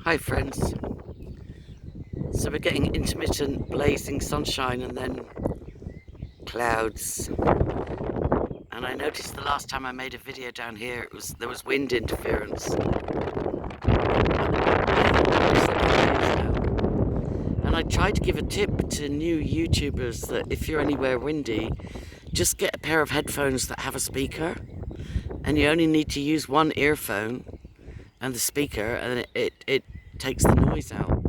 Hi friends. So we're getting intermittent blazing sunshine and then clouds. And I noticed the last time I made a video down here, there was wind interference. And I tried to give a tip to new YouTubers that if you're anywhere windy, just get a pair of headphones that have a speaker, and you only need to use one earphone and the speaker, and it takes the noise out.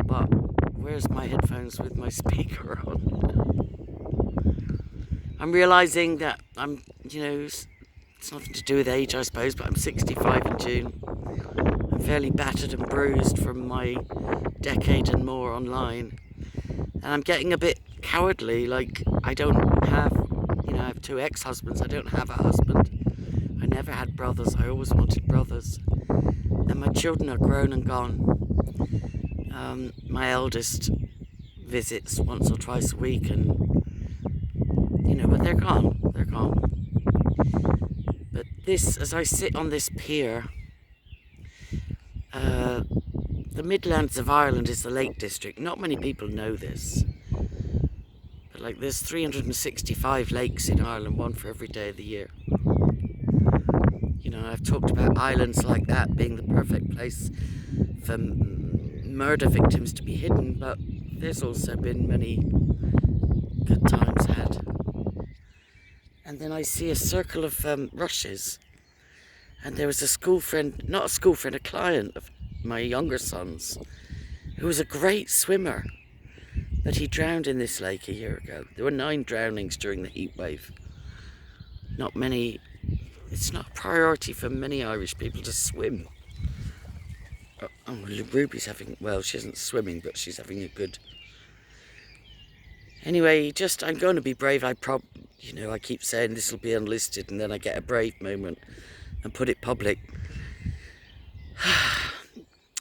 But where's my headphones with my speaker on? I'm realising that it's nothing to do with age, I suppose, but I'm 65 in June. I'm fairly battered and bruised from my decade and more online. And I'm getting a bit cowardly, like I don't have, I have two ex-husbands, I don't have a husband. I never had brothers, I always wanted brothers. And my children are grown and gone. My eldest visits once or twice a week, and but they're gone. But this, as I sit on this pier, the Midlands of Ireland is the Lake District. Not many people know this, but there's 365 lakes in Ireland, one for every day of the year. I've talked about islands like that being the perfect place for murder victims to be hidden, but there's also been many good times had. And then I see a circle of rushes, and there was a client of my younger son's, who was a great swimmer, but he drowned in this lake a year ago. There were 9 drownings during the heat wave. It's not a priority for many Irish people to swim. Ruby's she isn't swimming, but she's having a good... Anyway, I'm going to be brave. I keep saying this will be unlisted, and then I get a brave moment and put it public.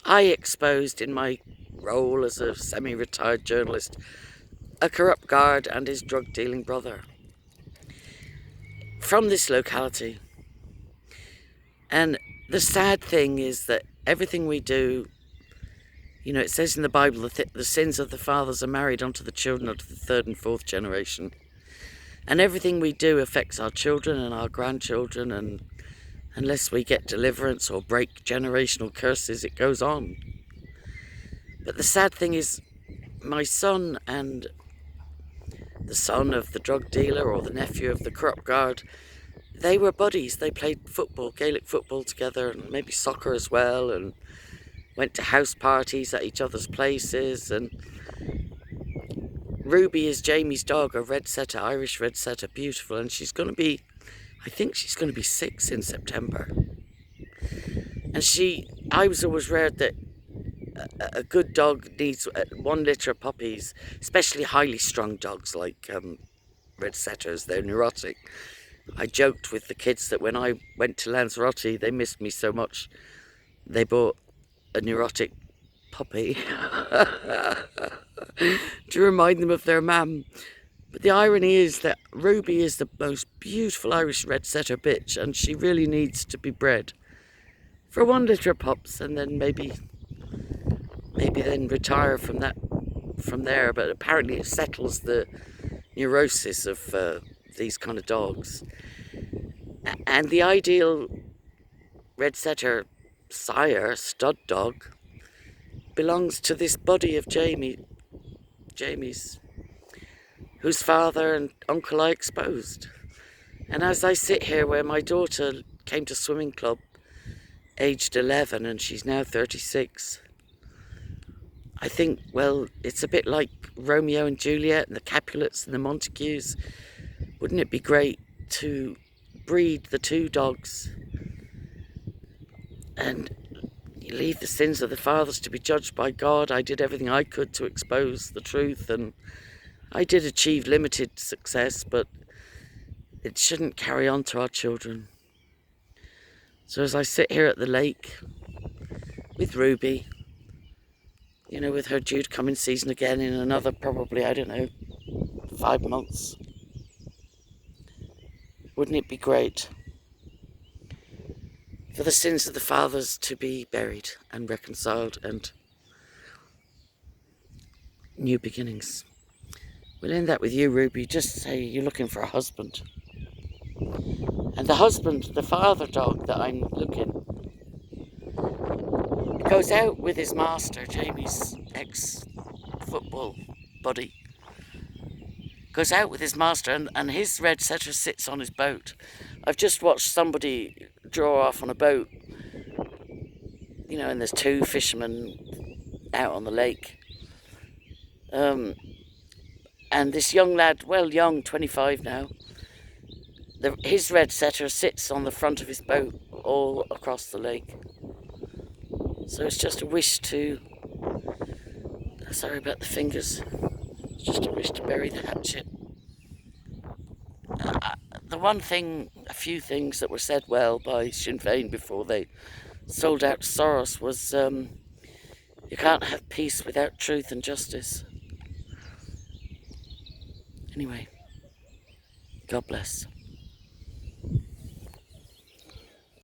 I exposed, in my role as a semi-retired journalist, a corrupt guard and his drug-dealing brother from this locality. And the sad thing is that everything we do, it says in the Bible that the sins of the fathers are married onto the children, onto the 3rd and 4th generation. And everything we do affects our children and our grandchildren, and unless we get deliverance or break generational curses, it goes on. But the sad thing is, my son and the son of the drug dealer, or the nephew of the corrupt guard, they were buddies. They played football, Gaelic football together, and maybe soccer as well, and went to house parties at each other's places. And Ruby is Jamie's dog, a red setter, Irish red setter, beautiful, and I think she's going to be 6 in September. And I was always reared that a good dog needs 1 litre of puppies, especially highly strung dogs like red setters. They're neurotic. I joked with the kids that when I went to Lanzarote, they missed me so much, they bought a neurotic puppy to remind them of their mam. But the irony is that Ruby is the most beautiful Irish red setter bitch, and she really needs to be bred for 1 litre of pups, and then maybe then retire from there. But apparently it settles the neurosis of these kind of dogs. And the ideal red setter sire, stud dog, belongs to this buddy of Jamie's, whose father and uncle I exposed. And as I sit here, where my daughter came to swimming club aged 11 and she's now 36, I think, well, it's a bit like Romeo and Juliet and the Capulets and the Montagues. Wouldn't it be great to breed the 2 dogs and leave the sins of the fathers to be judged by God? I did everything I could to expose the truth, and I did achieve limited success, but it shouldn't carry on to our children. So as I sit here at the lake with Ruby, with her due to come in season again in another, probably, 5 months, wouldn't it be great for the sins of the fathers to be buried and reconciled and new beginnings. We'll end that with you, Ruby. Just say you're looking for a husband. And the husband, the father dog that I'm looking, goes out with his master, Jamie's ex-football buddy. Goes out with his master and his red setter sits on his boat. I've just watched somebody draw off on a boat, you know, and there's two fishermen out on the lake. And this young lad, well young, 25 now, his red setter sits on the front of his boat all across the lake. So it's just a wish to, sorry about the fingers, it's just a wish to bury the hatchet. The one thing, a few things that were said well by Sinn Féin before they sold out to Soros was you can't have peace without truth and justice. Anyway, God bless.